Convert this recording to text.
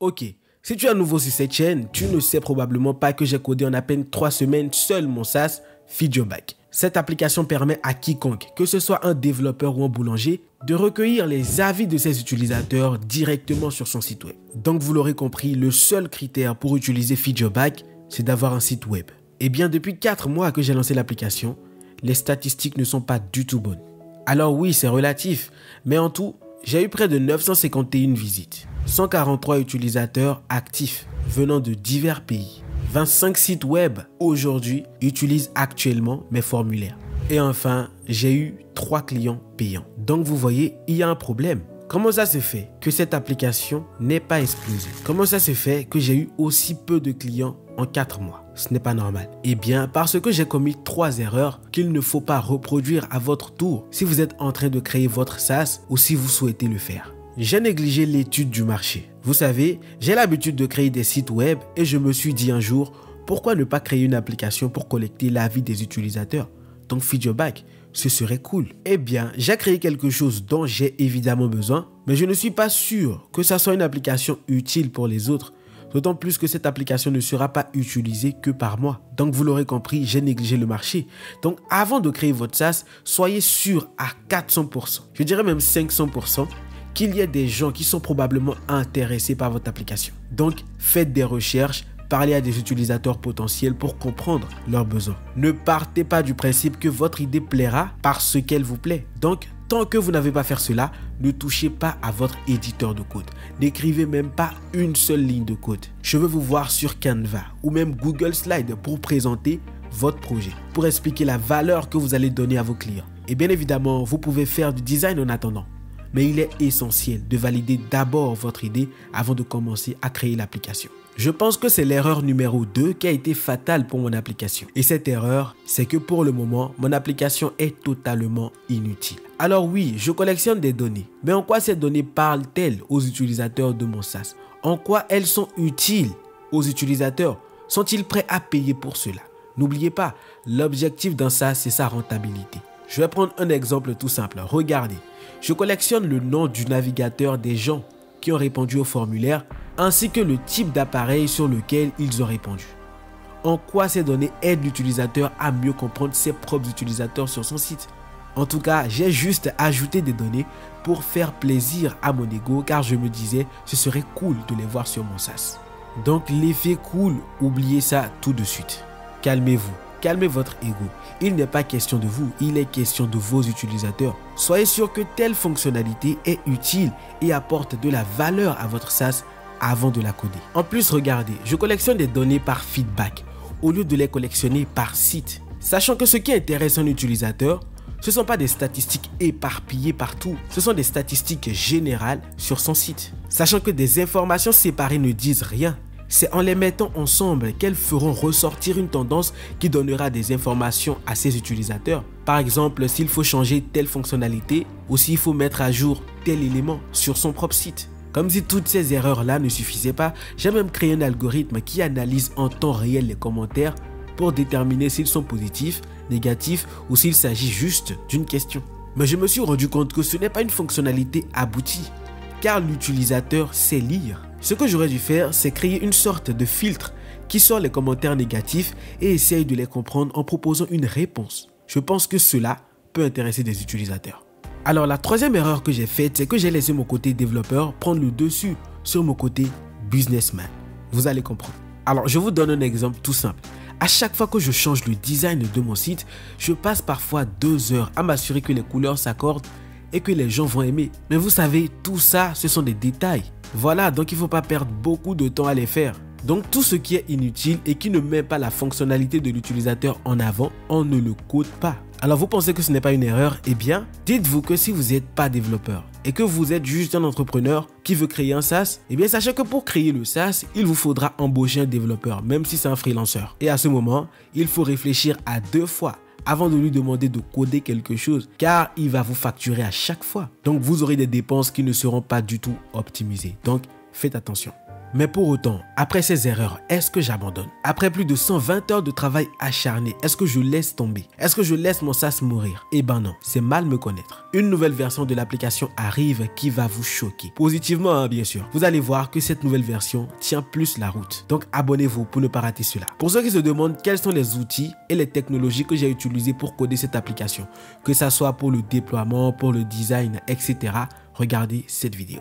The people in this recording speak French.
Ok, si tu es nouveau sur cette chaîne, tu ne sais probablement pas que j'ai codé en à peine 3 semaines seul mon SaaS FeedYourBack. Cette application permet à quiconque, que ce soit un développeur ou un boulanger, de recueillir les avis de ses utilisateurs directement sur son site web. Donc vous l'aurez compris, le seul critère pour utiliser FeedYourBack, c'est d'avoir un site web. Et bien depuis 4 mois que j'ai lancé l'application, les statistiques ne sont pas du tout bonnes. Alors oui, c'est relatif, mais en tout, j'ai eu près de 951 visites, 143 utilisateurs actifs venant de divers pays. 25 sites web aujourd'hui utilisent actuellement mes formulaires. Et enfin, j'ai eu 3 clients payants. Donc vous voyez, il y a un problème. Comment ça se fait que cette application n'ait pas explosé? Comment ça se fait que j'ai eu aussi peu de clients en 4 mois? Ce n'est pas normal. Eh bien, parce que j'ai commis 3 erreurs qu'il ne faut pas reproduire à votre tour si vous êtes en train de créer votre SaaS ou si vous souhaitez le faire. J'ai négligé l'étude du marché. Vous savez, j'ai l'habitude de créer des sites web et je me suis dit un jour, pourquoi ne pas créer une application pour collecter l'avis des utilisateurs? Donc FeedYourBack, ce serait cool. Eh bien, j'ai créé quelque chose dont j'ai évidemment besoin, mais je ne suis pas sûr que ça soit une application utile pour les autres. D'autant plus que cette application ne sera pas utilisée que par moi. Donc vous l'aurez compris, j'ai négligé le marché. Donc avant de créer votre SaaS, soyez sûr à 400%, je dirais même 500%, qu'il y ait des gens qui sont probablement intéressés par votre application. Donc faites des recherches, parlez à des utilisateurs potentiels pour comprendre leurs besoins. Ne partez pas du principe que votre idée plaira parce qu'elle vous plaît. Donc, tant que vous n'avez pas fait cela, ne touchez pas à votre éditeur de code. N'écrivez même pas une seule ligne de code. Je veux vous voir sur Canva ou même Google Slides pour présenter votre projet, pour expliquer la valeur que vous allez donner à vos clients. Et bien évidemment, vous pouvez faire du design en attendant. Mais il est essentiel de valider d'abord votre idée avant de commencer à créer l'application. Je pense que c'est l'erreur numéro 2 qui a été fatale pour mon application. Et cette erreur, c'est que pour le moment, mon application est totalement inutile. Alors oui, je collectionne des données. Mais en quoi ces données parlent-elles aux utilisateurs de mon SaaS? En quoi elles sont utiles aux utilisateurs? Sont-ils prêts à payer pour cela? N'oubliez pas, l'objectif d'un SaaS, c'est sa rentabilité. Je vais prendre un exemple tout simple. Regardez, je collectionne le nom du navigateur des gens qui ont répondu au formulaire ainsi que le type d'appareil sur lequel ils ont répondu. En quoi ces données aident l'utilisateur à mieux comprendre ses propres utilisateurs sur son site? En tout cas, j'ai juste ajouté des données pour faire plaisir à mon ego car je me disais ce serait cool de les voir sur mon SaaS. Donc l'effet cool, oubliez ça tout de suite. Calmez-vous. Calmez votre ego. Il n'est pas question de vous, il est question de vos utilisateurs. Soyez sûr que telle fonctionnalité est utile et apporte de la valeur à votre SaaS avant de la coder. En plus, regardez, je collectionne des données par feedback au lieu de les collectionner par site. Sachant que ce qui intéresse un utilisateur, ce ne sont pas des statistiques éparpillées partout, ce sont des statistiques générales sur son site. Sachant que des informations séparées ne disent rien. C'est en les mettant ensemble qu'elles feront ressortir une tendance qui donnera des informations à ses utilisateurs. Par exemple, s'il faut changer telle fonctionnalité ou s'il faut mettre à jour tel élément sur son propre site. Comme si toutes ces erreurs-là ne suffisaient pas, j'ai même créé un algorithme qui analyse en temps réel les commentaires pour déterminer s'ils sont positifs, négatifs ou s'il s'agit juste d'une question. Mais je me suis rendu compte que ce n'est pas une fonctionnalité aboutie, car l'utilisateur sait lire. Ce que j'aurais dû faire, c'est créer une sorte de filtre qui sort les commentaires négatifs et essaye de les comprendre en proposant une réponse. Je pense que cela peut intéresser des utilisateurs. Alors la troisième erreur que j'ai faite, c'est que j'ai laissé mon côté développeur prendre le dessus sur mon côté businessman. Vous allez comprendre. Alors je vous donne un exemple tout simple. À chaque fois que je change le design de mon site, je passe parfois 2 heures à m'assurer que les couleurs s'accordent et que les gens vont aimer. Mais vous savez, tout ça, ce sont des détails. Voilà, donc il ne faut pas perdre beaucoup de temps à les faire. Donc tout ce qui est inutile et qui ne met pas la fonctionnalité de l'utilisateur en avant, on ne le code pas. Alors vous pensez que ce n'est pas une erreur? Eh bien, dites-vous que si vous n'êtes pas développeur et que vous êtes juste un entrepreneur qui veut créer un SaaS, eh bien sachez que pour créer le SaaS, il vous faudra embaucher un développeur, même si c'est un freelanceur. Et à ce moment, il faut réfléchir à 2 fois avant de lui demander de coder quelque chose, car il va vous facturer à chaque fois. Donc vous aurez des dépenses qui ne seront pas du tout optimisées. Donc faites attention. Mais pour autant, après ces erreurs, est-ce que j'abandonne? Après plus de 120 heures de travail acharné, est-ce que je laisse tomber? Est-ce que je laisse mon SaaS mourir? Eh ben non, c'est mal me connaître. Une nouvelle version de l'application arrive qui va vous choquer. Positivement, hein, bien sûr. Vous allez voir que cette nouvelle version tient plus la route. Donc abonnez-vous pour ne pas rater cela. Pour ceux qui se demandent quels sont les outils et les technologies que j'ai utilisés pour coder cette application, que ça soit pour le déploiement, pour le design, etc., regardez cette vidéo.